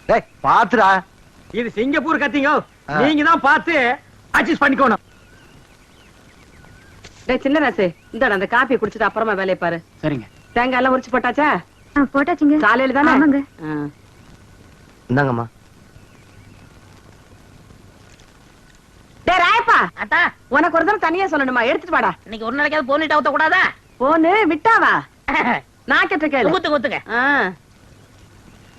டேய் பாத்துடா. இது சிங்கப்பூர் கத்திங்க, நீங்க தான் பார்த்து அட்ஜஸ்ட் பண்ணிக்கணும். டேய் சின்ன ராசு, இந்தா அந்த காபி குடிச்சிட்டு அப்புறமா வேலைய பாரு. சரிங்க. தேங்காய் எல்லாம் உரிச்சு போட்டாச்சா? போட்டாச்சுங்க. காலையில தானே? ஆமாங்க. இந்தாங்கம்மா. டேய் ராயப்பா, அத்தா உனக்கு ஒரு தடவை தனியா சொல்லணுமா? எடுத்துட்டு வாடா. இன்னைக்கு ஒரு நாளைக்காவது போனிட்டு ஊத்த கூடாதா? போனு விட்டாவா? நான் கேட்ட கேளு. ஊத்துங்க ஊத்துங்க. ஆ.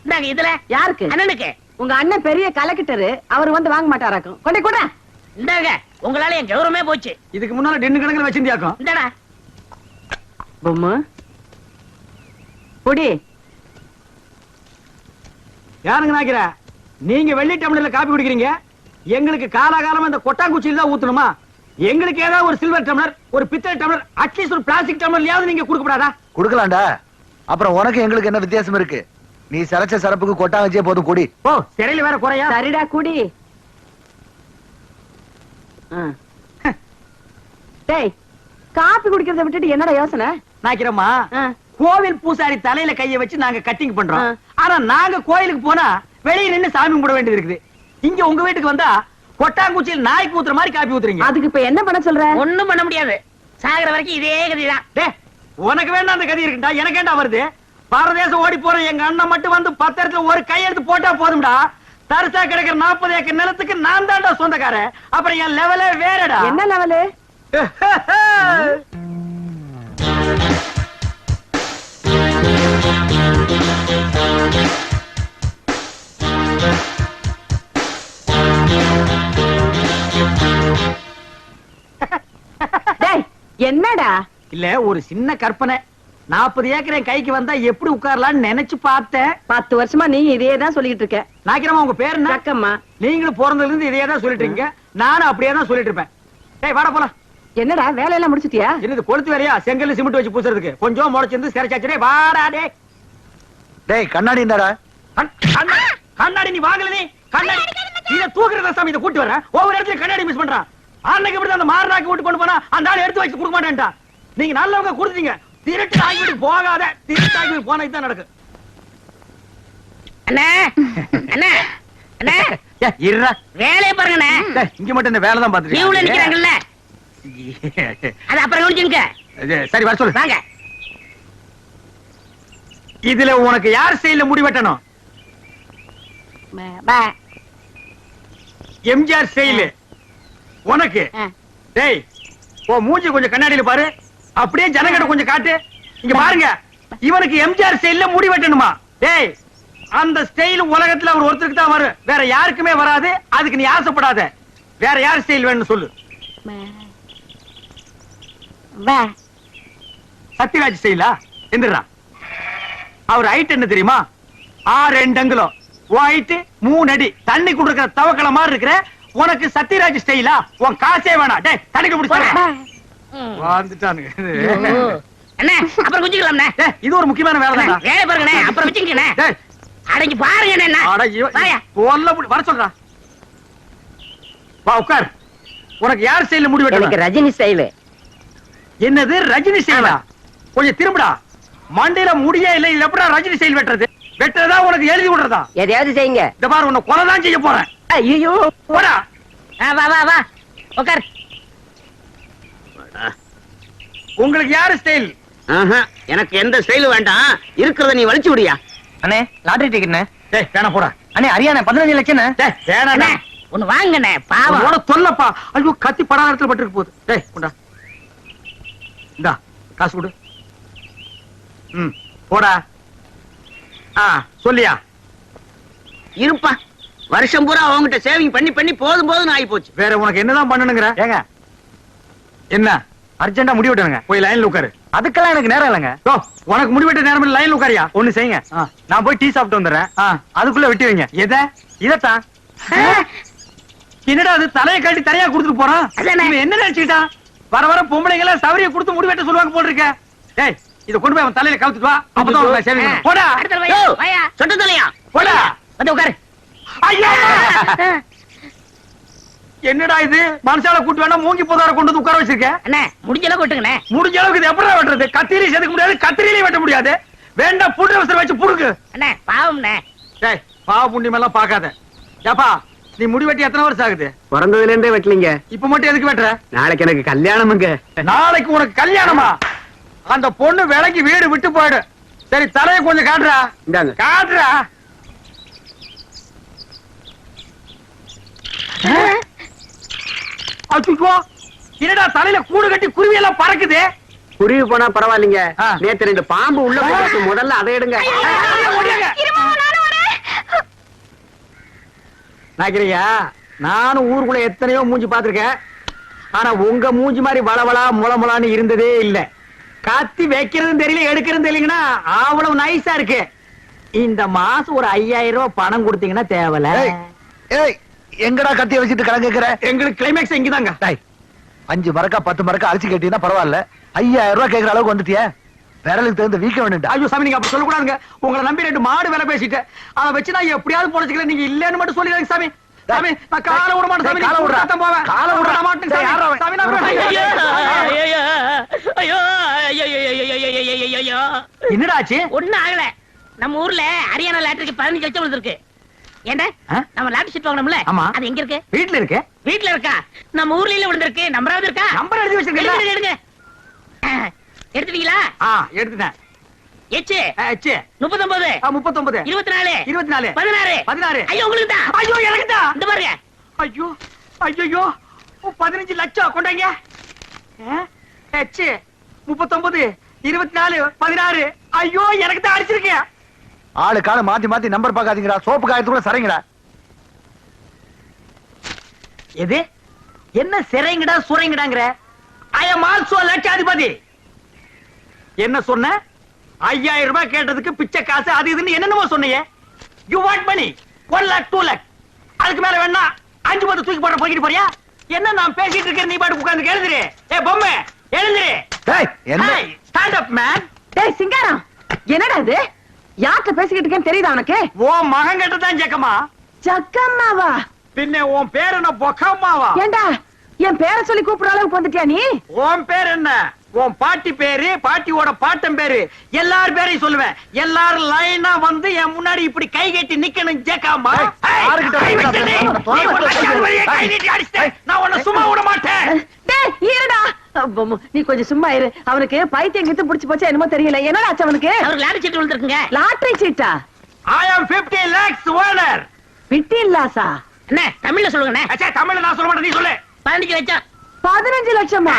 இந்தாங்க இதுல. யாருக்கு? அண்ணனுக்கு. உங்க அண்ணன் பெரிய கலெக்டரு, அவர் வந்து வாங்க மாட்டாராக்கும். கொண்டே கூட. இந்தாங்க, உங்களால என் கௌரவமே போச்சு. இதுக்கு முன்னால டென்னு கணக்குல வச்சிருந்தியாக்கும். இந்தாடா. பொம்மு புடி. யாருங்க நாக்கிற? நீங்க வெள்ளி டம்ளர்ல காபி குடிக்கிறீங்க, எங்களுக்கு காலாகாலமா இந்த கொட்டாங்குச்சியில தான் ஊத்தணுமா? எங்களுக்கு ஏதாவது ஒரு சில்வர் டம்ளர், ஒரு பித்தளை டம்ளர், அட்லீஸ்ட் ஒரு பிளாஸ்டிக் டம்ளர்லயாவது நீங்க கொடுக்கப்படாதா? குடுக்கலாம்டா. அப்புறம் உனக்கு எங்களுக்கு என்ன வித்தியாசம் இருக்கு? நீ சரச்ச சரப்புக்கு கொட்டாங்கச்சியே போதும் குடி. ஓ, சிறையில வேற குறையா? சரிடா குடி. டேய், காபி குடிக்கிறத விட்டுட்டு என்னடா யோசனை? நாக்கிறம்மா, கோவில் பூசாரி தலையில கைய வச்சு நாங்க கட்டிங் பண்றோம். ஆனா நாங்க கோயிலுக்கு போனா வெளியே நின்னு சாமி கும்பிட வேண்டியது இருக்குது. இங்க உங்க வீட்டுக்கு வந்தா கொட்டாங்குச்சியில் நாய்க்கு ஊத்துற மாதிரி காப்பி ஊத்துறீங்க. அதுக்கு இப்ப என்ன பண்ண சொல்ற? ஒண்ணும் பண்ண முடியாது. சாகர வரைக்கும் இதே கதிதான். டேய், உனக்கு வேண்டாம் அந்த கதி இருக்குடா, எனக்கு ஏண்டா வருது? பாரதேசம் ஓடி போற எங்க அண்ணன் மட்டும் வந்து 10 இடத்துல ஒரு கையெழுத்து போட்டா போதும்டா. தரிசா கிடக்கிற 40 ஏக்கர் நிலத்துக்கு நான் தான்டா சொந்தக்காரன். அப்புறம் என் லெவலே வேறடா. என்ன லெவலு? என்னடா? இல்ல, ஒரு சின்ன கற்பனை. 40 ஏக்கர் என் கைக்கு வந்தா எப்படி உட்காரலாம்னு நினைச்சு பார்த்தேன். 10 வருஷமா நீங்க இதே தான் சொல்லிட்டு இருக்க. நாக்கிறமா, உங்க பேர் என்ன? அக்கம்மா. நீங்களும் பிறந்ததுல இருந்து இதே தான் சொல்லிட்டு இருக்கீங்க, நானும் அப்படியே தான் சொல்லிட்டு இருப்பேன். டேய் வாடா போலாம். என்னடா வேலையெல்லாம் முடிச்சிட்டியா? என்னது கொளுத்து வேலையா? செங்கல் சிமெண்ட் வச்சு பூசுறதுக்கு கொஞ்சம் முளைச்சிருந்து சிறைச்சாச்சே. வாடா டேய். டேய் கண்ணாடி இந்தாடா. கண்ணாடி நீ வாங்கல? நீ கண்ணாடி இத தூக்குறத சாமி, இத கூட்டி வர ஒவ்வொரு இடத்துல கண்ணாடி மிஸ் பண்றான். அன்னைக்கு இப்படி அந்த மாரனாக்கு விட்டு கொண்டு போனா அந்த ஆளு எடுத்து வச்சு கொடுக்க மாட்டேன்டா. நீங்க நல்லவங்க கொடுத்தீங்க, திருட்டு ஆகிட்டு போகாத. திருட்டு ஆகி போனா இதுதான் நடக்கு. அண்ணே அண்ணே அண்ணே, இருடா, வேலையை பாருங்கண்ணே. இங்க மட்டும் இந்த வேலை தான் பாத்துட்டு லீவ்ல நிக்கிறாங்கல்ல, அது அப்புறம் கவனிச்சுங்க. சரி வர சொல்லு. வாங்க. இதுல உனக்கு யார் ஸ்டைல்ல முடி வெட்டணும்? எம்ஜிஆர் ஸ்டைல் உனக்கு. டேய், ஓ மூஞ்சி கொஞ்சம் கண்ணாடியில பாரு, அப்படியே ஜனங்கட கொஞ்சம் காட்டு. இங்க பாருங்க, இவனுக்கு எம்ஜிஆர் ஸ்டைல்ல முடி வெட்டணுமா? டேய், அந்த ஸ்டைல் உலகத்துல அவர் ஒருத்தருக்கு தான் வரும், வேற யாருக்குமே வராது. அதுக்கு நீ ஆசைப்படாத. வேற யார் ஸ்டைல் வேணும்னு சொல்லு. சத்யராஜ் ஸ்டைலா? எந்திரா. அவர் ஹைட் என்ன தெரியுமா? 6 அங்குலம், ஹைட் 3 அடி, தண்ணி குடுக்கிற தவக்கல மாதிரி இருக்கிற உனக்கு சத்யராஜ் ஸ்டைலா? உன் காசே வேணாம். டேய் தண்ணிக்கு பிடிச்சா வந்துட்டானுங்க. அண்ணே அப்புறம் குஞ்சிக்கலாம்ண்ணே. இது ஒரு முக்கியமான வேலை தான். வேலை பாருங்கண்ணே, அப்புறம் வச்சுக்கண்ணே. அடங்கி பாருங்க என்ன. வர சொல்றா. வா உட்கார். உனக்கு யார் ஸ்டைல்ல முடி வெட்டணும்? எனக்கு ரஜினி ஸ்டைல். என்னது ரஜினி ஸ்டைலா? கொஞ்சம் திரும்புடா. மண்டையில முடியே இல்ல, இது எப்படா ரஜினி ஸ்டைல் வெட்டுறது? வெட்டுறதா உனக்கு எழுதி விடுறதா? எதையாவது செய்யுங்க. இந்த பாரு, உன்னை கொலை தான் செய்ய போறேன். ஐயோ போடா. வா வா வா உட்கார். உங்களுக்கு யாரு ஸ்டைல்? எனக்கு எந்த ஸ்டைலும் வேண்டாம், இருக்கிறத நீ வலிச்சு விடியா. அண்ணே லாட்டரி டிக்கெட்ண்ணே. டேய் வேணா போடா. அண்ணே அரியாண்ணே 15 லட்சம். டேய் வேணாண்ணே, ஒன்னு வாங்கண்ணே. பாவம் உன தொல்லப்பா. ஐயோ கத்தி படாத இடத்துல பட்டு போகுது. டேய் கொண்டா. இந்தா காசு கொடு. போடா. சொல்லியா? இருப்பா, வருஷம் பூரா அவங்ககிட்ட சேவிங் பண்ணி பண்ணி போதும் போதும் ஆகி போச்சு. வேற உனக்கு என்னதான் பண்ணணுங்கிற? ஏங்க என்ன அர்ஜென்டா முடி வெட்டணுங்க. போய் லைன்ல உட்காரு. அதுக்கெல்லாம் எனக்கு நேரம் இல்லைங்க. உனக்கு முடி வெட்ட நேரம் லைன்ல உட்காரியா? ஒண்ணு செய்யுங்க, நான் போய் டீ சாப்பிட்டு வந்துடுறேன். அதுக்குள்ள வெட்டி வைங்க. எதை? இதத்தான். என்னடா அது தலையை கட்டி தரையா கொடுத்துட்டு போறான்? என்ன நினைச்சுக்கிட்டா? வர வர பொம்பளைங்க எல்லாம் சவரிய கொடுத்து முடி வெட்ட சொல்லுவாங்க போல் இருக்க. டேய் இத கொண்டு போய் அவன் தலையில கவுத்துட்டு வா. அப்பதான் சரி. போடா. சொட்ட தலையா? போடா. வந்து உட்காரு. ஐயா என்னடா இது? மனுஷால கூட்டு வேணா மூங்கி போதார கொண்டு வந்து உட்கார வச்சிருக்க. அண்ணே முடிஞ்ச அளவுக்கு வெட்டுங்கண்ணே. முடிஞ்ச அளவுக்கு இது எப்படா வெட்டுறது? கத்திரியை செதுக்க முடியாது, கத்திரியிலே வெட்ட முடியாது. வேண்டாம் புடு அவசரம் வச்சு புடுங்க. அண்ணே பாவம்ண்ணே. டேய் பாவ புண்ணியம் எல்லாம் பாக்காத. ஏப்பா நீ முடி வெட்டி எத்தனை வருஷம் ஆகுது? பிறந்ததுல இருந்தே வெட்டலீங்க. இப்ப மட்டும் எதுக்கு வெட்டுற? நாளைக்கு எனக்கு கல்யாணமுங்க. நாளைக்கு உனக்கு கல்யாணமா? அந்த பொண்ணு விலைக்கு வீடு விட்டு போயிடு. சரி தலையை கொஞ்சம் காட்டுறா. இந்தாங்க. காட்டுறா. அச்சுக்கோ என்னடா தலையில கூடு கட்டி குருவி எல்லாம் பறக்குது. குருவி போனா பரவாயில்லைங்க. ஆ. நேத்து 2 பாம்பு உள்ள போட்டு முதல்ல அதை எடுங்க. நாக்கிறியா? நானும் ஊருக்குள்ள எத்தனையோ மூஞ்சி பாத்திருக்கேன். ஆனா உங்க மூஞ்சி மாதிரி வளவளா முளமுளான்னு இருந்ததே இல்ல. கத்தி வைக்கிறதும் தெரியல எடுக்கிறதும் தெரியலங்கன்னா அவ்வளவு நைஸா இருக்கு. இந்த மாசம் ஒரு 5000 ரூபாய் பணம் கொடுத்தீங்கன்னா தேவல. ஏய், ஏய், எங்கடா கத்திய வச்சுட்டு கடன் கேக்குற? எங்களுக்கு கிளைமேக்ஸ் இங்கதாங்க. டேய், 5 மரக்கா 10 மரக்கா அரிசி கேட்டீங்கன்னா பரவாயில்ல, 5000 ரூபாய் கேக்குற அளவுக்கு வந்துட்டியே. விரலுக்கு தகுந்த வீக்க வேணும்டா. ஐயோ சாமி நீங்க அப்படி சொல்லக்கூடாதுங்க. உங்களை நம்பி 2 மாடு வேலை பேசிட்டு அதை வச்சு நான் எப்படியாவது பொழைச்சுக்கிறேன். நீங்க இல்லன்னு மட்டும் சொல்லிடுங்க சாமி. சாமி நான் காலை விட மாட்டேன் சாமி. காலை விடுறா. நான் போவேன். காலை விடுறா. விட மாட்டேன் சாமி. யாரா அவன்? சாமி நான் என்னடா ஆச்சு? ஒண்ணும் ஆகல. நம்ம ஊர்ல ஹரியானா லாட்டரிக்கு 15 லட்சம் விழுந்திருக்கு. ஏண்டா நம்ம லாட்டரி சீட் வாங்கணும்ல, ஆமா. அது எங்க இருக்கு? வீட்டுல இருக்கு. வீட்டுல இருக்கா? நம்ம ஊர்ல இல்ல விழுந்திருக்கு. நம்பராவது இருக்கா? நம்பர் எழுதி வச்சிருக்கீங்களா? எடுங்க. எடுத்துட்டீங்களா? எடுத்துட்டேன். எச்சு ஆச்சு. 39 39 24 24 16 16. ஐயோ உங்களுக்கு தான். ஐயோ எனக்கு தான். இந்த பாருங்க. ஐயோ ஐயோ 15 லட்சம் கொண்டாங்க. எச்சு 39 24 16. ஐயோ எனக்கு தான் அடிச்சிருக்கேன். ஆளு கால மாத்தி மாத்தி நம்பர் பாக்காதீங்கடா. சோப்பு காயத்துக்குள்ள சரிங்கடா. எது என்ன சிறைங்கடா சுரைங்கடாங்கற? ஐ அம் ஆல்சோ லட்சாதிபதி. என்ன சொன்ன? 5000 ரூபாய் கேட்டதுக்கு பிச்சை காசு அது இதுன்னு என்னென்னமோ சொன்னீங்க. You want money 1 lakh 2 lakh. அதுக்கு மேல வேணா 5 10 தூக்கி போட போயிட்டு போறியா? என்ன நான் பேசிட்டு இருக்கேன், நீ பாட்டு உட்கார்ந்து எழுதுறே. ஏய் பொம்மை எழுதுறே. டேய், என்ன? Stand up man. டேய் சிங்காரம், என்னடா இது? யார்கிட்ட பேசிக்கிட்டு இருக்கேன்னு தெரியுதா உனக்கு? ஓ மகன் கிட்ட தான் ஜக்கமா. ஜக்கம்மாவா? பின்ன உன் பேர் என்ன பொக்கம்மாவா? ஏண்டா என் பேரை சொல்லி கூப்பிடுற அளவுக்கு வந்துட்டியா நீ? உன் பேர் என்ன? உன் பாட்டி பேரு, பாட்டியோட பாட்டன் பேரு, எல்லார் பேரையும் சொல்லுவேன். எல்லாரும் லைனா வந்து என் முன்னாடி இப்படி கை கட்டி நிக்கணும் ஜேக்காமா. யாருகிட்ட நான் உன்னை சும்மா விட மாட்டேன். டேய் இருடா. நீ கொஞ்சம் சும்மா இரு. அவனுக்கு பைத்தியம் கித்து புடிச்சு போச்சா என்னமோ தெரியல. என்னடா ஆச்சு அவனுக்கு? அவருக்கு லாட்டரி சீட் விழுந்திருக்குங்க. லாட்டரி சீட்டா? I am 50 lakhs owner. விட்டி இல்லாசா? என்ன தமிழ்ல சொல்லுங்கண்ணே. அச்சா தமிழ்ல நான் சொல்ல மாட்டேன், நீ சொல்லு. 15 லட்சம். 15 லட்சமா?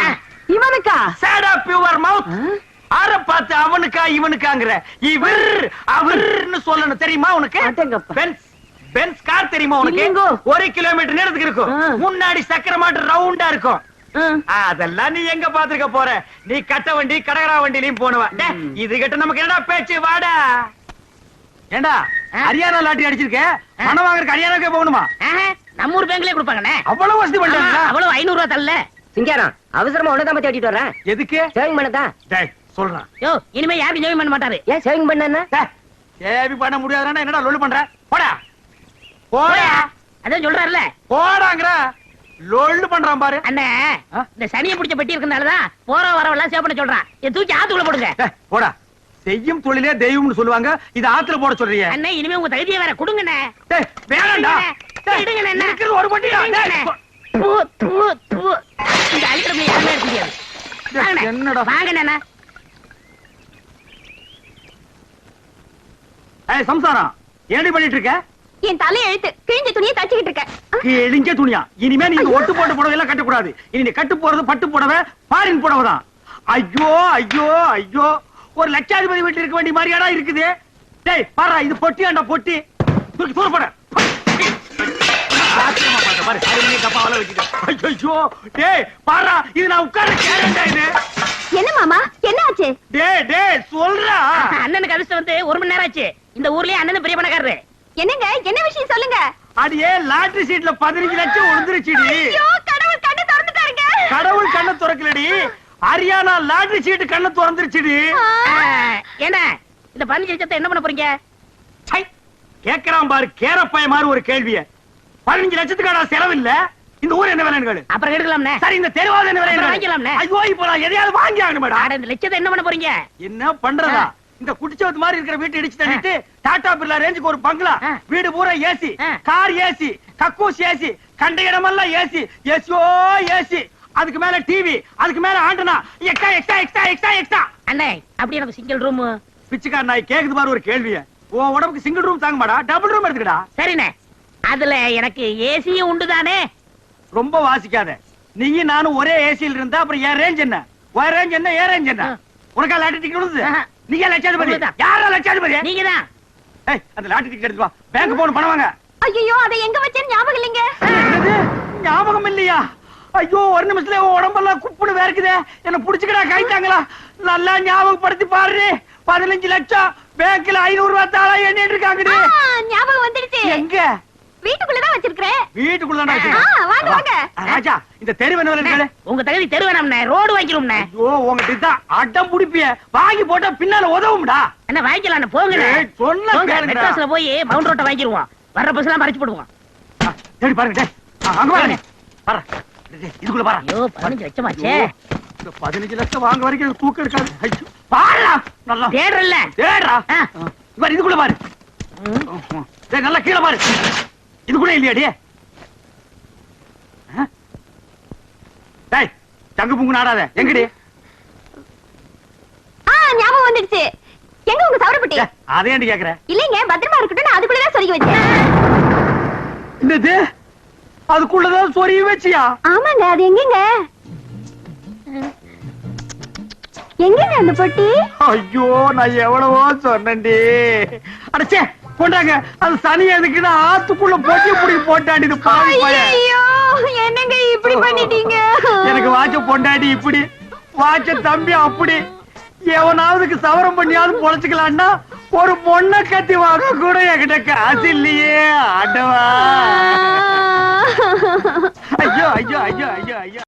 இவனுக்கா? Sad up your mouth. ஆற பார்த்து அவனுக்கா இவனுக்காங்கற. இவர் அவர்னு சொல்லணும் தெரியுமா உனக்கு? அடேங்கப்பா. பென்ஸ் கார் தெரியுமா உனக்கு? இல்லைங்கோ. 1 கிலோமீட்டர் நேரத்துக்கு இருக்கும். முன்னாடி சக்கர மாட்டு ரவுண்டா இருக்கும். அதெல்லாம் நீ எங்க பாத்துக்க போற? நீ கட்ட வண்டி கடகரா வண்டிலையும் போனவ. இது கிட்ட நமக்கு என்னடா பேச்சு? வாடா. ஏண்டா ஹரியானா லாட்டரி அடிச்சிருக்க, பணம் வாங்குறதுக்கு ஹரியானாக்கே போகணுமா? நம்ம ஊர் பேங்க்லயே கொடுப்பாங்கண்ணே. அவ்வளவு வசதி பண்ணிட்டாங்களா? அவ்வளவு 500 ரூபாய் தரல. சிங்காரம் அவசரமா உனதான் பத்தி ஓட்டிட்டு வரேன். எதுக்கு? சேவிங் பண்ணதான். டேய் சொல்றேன். யோ இனிமே யாரும் ஜெயம் பண்ண மாட்டாரு. ஏன் சேவிங் பண்ண? சேவி பண்ண முடியாதுன்னா என்னடா லொல்லு பண்ற? போடா போடா. அதான் சொல்றாருல. போடாங்கற லொல்லு பண்றான் பாரு. அண்ணே இந்த சனியை பிடிச்ச பெட்டி இருக்கனாலதான் போற வரவெல்லாம் சேவ் பண்ண சொல்றான். இதை தூக்கி ஆத்துக்குள்ள போடுங்க. போடா. செய்யும் தொழிலே தெய்வம்னு சொல்லுவாங்க. இது ஆத்துல போட சொல்றீங்க. அண்ணே இனிமே உங்க தகுதியை வேற கொடுங்கண்ணே. டேய் வேணாம்டா. விடுங்கண்ணே. என்ன இருக்கிறது ஒரு பட்டியா? தூ, தூ, தூ. இந்த அழிக்கிறதுல யாருமே இருக்க முடியாது. வாங்கண்ணே. என்னடா? வாங்கண்ணே. ஏய் சம்சாரம் ஏண்டி பண்ணிட்டு இருக்க? என் தலை எழுத்து கிழிஞ்ச துணியை தச்சுக்கிட்டு இருக்கேன். கிழிஞ்ச துணியா? இனிமே நீங்க ஒட்டு போட்டு புடவை எல்லாம் கட்ட கூடாது. இனி நீ கட்டு போறது பட்டு புடவை, ஃபாரின் புடவை தான். ஐயோ ஐயோ ஐயோ, ஒரு லட்சாதிபதி வீட்டுல இருக்க வேண்டிய மாதிரியாடா இருக்குது. டேய் பாரு, இது பொட்டியாண்டா பொட்டி. தூக்கி தூர போட. பாரு அருமையை டப்பாவால வச்சிட்டு. ஐயோ டேய் பாரு, இது நான் உட்கார்ற சேரண்டா இது. என்ன மாமா என்ன ஆச்சு? டேய் டேய் சொல்றா. அண்ணனுக்கு அதிர்ஷ்டம் வந்து 1 மணி நேரம் ஆச்சு. இந்த ஊர்லயே அண்ணன் பெரிய பணக்காரரு. என்னங்க என்ன விஷயம் சொல்லுங்க. அடியே லாட்டரி சீட்ல 15 லட்சம் விழுந்துருச்சுடி. ஐயோ கடவுள் கண்ணை திறந்துட்டாருங்க. கடவுள் கண்ணை திறக்கலடி, ஹரியானா லாட்டரி சீட் கண்ணை திறந்துருச்சுடி. ஏன்னா இந்த 15 லட்சத்தை என்ன பண்ண போறீங்க? கேக்குறான் பாரு கேரப்பாய மாதிரி ஒரு கேள்விய. 15 லட்சத்துக்கான செலவு இல்ல. இந்த ஊர் என்ன விலைன்னு அப்புறம் எடுக்கலாம்னே. சரி இந்த தெருவாத என்ன விலை? வாங்கிக்கலாம்னே. ஐயோ இப்போ நான் எதையாவது வாங்கி ஆகணும் மேடம். இந்த லட்சத்தை என்ன பண்ண போறீங்க? என்ன பண்றதா? இந்த குடிச்சவத்து மாதிரி இருக்கிற வீட்டை இடிச்சு தள்ளிட்டு டாடா பிர்லா ரேஞ்சுக்கு ஒரு பங்களா, வீடு பூரா ஏசி, கார் ஏசி, கக்கூஸ் ஏசி, கண்ட இடமெல்லாம் ஏசி, ஏசியோ ஏசி, அதுக்கு மேல டிவி, அதுக்கு மேல antenna, extra extra extra extra extra. அண்ணே அப்படி எனக்கு சிங்கிள் ரூம். பிச்சைக்கார நாய் கேக்குது பாரு ஒரு கேள்விய. உன் உடம்புக்கு சிங்கிள் ரூம் தாங்க மாடா, டபுள் ரூம் எடுத்துக்கடா. சரிண்ணே, அதுல எனக்கு ஏசியும் உண்டுதானே? ரொம்ப வாசிக்காத. நீயும் நானும் ஒரே ஏசியில் இருந்தா அப்புறம் என் ரேஞ்ச் என்ன, உன் ரேஞ்ச் என்ன, என் ரேஞ்ச் என்ன? உனக்கா லாட்டரி டிக்கெட் விழுது? நீங்க லட்சாதிபதி? யாரா லட்சாதிபதி? நீங்கதான். ஏய், அந்த லாட்டரி டிக்கெட் எடுத்து வா, பேங்க் போன் பணம் வாங்க. ஐயோ அதை எங்க வச்சேன்னு ஞாபகம் இல்லைங்க. என்னது? ஞாபகம் இல்லையா? ஐயோ, ஒரு நிமிஷத்துல உன் உடம்பெல்லாம் குப்புன்னு வேர்க்குதே. என்ன புடிச்சுக்கடா, கைத்தாங்களா? நல்லா ஞாபகப்படுத்தி பாரு. 15 லட்சம் பேங்க்ல 500 ரூபாய் தாளா எண்ணிட்டு இருக்காங்கடி. ஞாபகம் வந்துடுச்சு. எங்க? வீட்டுக்குள்ளதான் வச்சிருக்கிறேன். வீட்டுக்குள்ளதான் வாங்க வச்சிருக்கேன். வாங்க. ராஜா, இந்த தெரு என்ன இருக்காரு? உங்க தகுதி தெருவேணம்ண்ணே, ரோடு வாங்கிரும்ண்ணே. ஐயோ, உங்ககிட்ட தான் அடம் புடிப்பிய. வாங்கி போட்டா பின்னால உதவும்டா. என்ன வாங்கிக்கலாம்? போங்க. ஏய், சொன்னா கேளுங்கடா. மெட்ராஸ்ல போய் மவுண்ட் ரோட்டை வாங்கிருவோம். வர்ற பஸ் எல்லாம் மறைச்சு போடுவோம். தேடி பாருங்க. டேய், அங்க பாருங்க. பாரு. டேய், இதுக்குள்ள பாரு. ஐயோ 15 லட்சமாச்சே. இந்த 15 லட்சம் வாங்க வரைக்கும் தூக்கம் எடுக்காது. ஐயோ, பாருடா. நல்லா தேடுறல்ல. தேடுறா. ஆ. பாரு, இதுக்குள்ள பாரு. டேய், நல்லா கீழே பாரு. இதுக்குள்ள இல்லையாடி? டேய், தங்கு புங்கு நாடாத. எங்கடி? ஞாபகம் வந்துடுச்சு. எங்க உங்க சவரப்பட்டி? அதே ஏன்டி கேக்குற? இல்லைங்க, பத்திரமா இருக்கட்டும், நான் அதுக்குள்ளதான் சொருகி வச்சேன். என்னது? அதுக்குள்ளதான் சொருகி வச்சியா? ஆமாங்க, அது எங்கங்க? எங்கங்க அந்த பொட்டி? ஐயோ, நான் எவ்வளவோ சொன்னேன்டி. அடச்சே, கொண்டாங்க. அது சனி எதுக்குன்னா ஆத்துக்குள்ள பொட்டி புடி போட்டாடி. இது பாவி பையன். ஐயோ, என்னங்க இப்படி பண்ணிட்டீங்க? எனக்கு வாட்ச பொண்டாடி இப்படி, வாட்ச தம்பி அப்படி. எவனாவதுக்கு சவரம் பண்ணியாவது பொழைச்சுக்கலான்னா ஒரு பொண்ணை கத்தி வாங்க கூட என்கிட்ட காசு இல்லையே. ஆண்டவா. ஐயோ ஐயோ ஐயோ ஐயோ ஐயோ.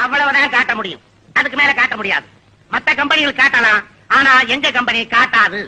அவ்வளவுதான் காட்ட முடியும், அதுக்கு மேல காட்ட முடியாது. மத்த கம்பெனிகள் காட்டலாம், ஆனா எங்க கம்பெனி காட்டாது.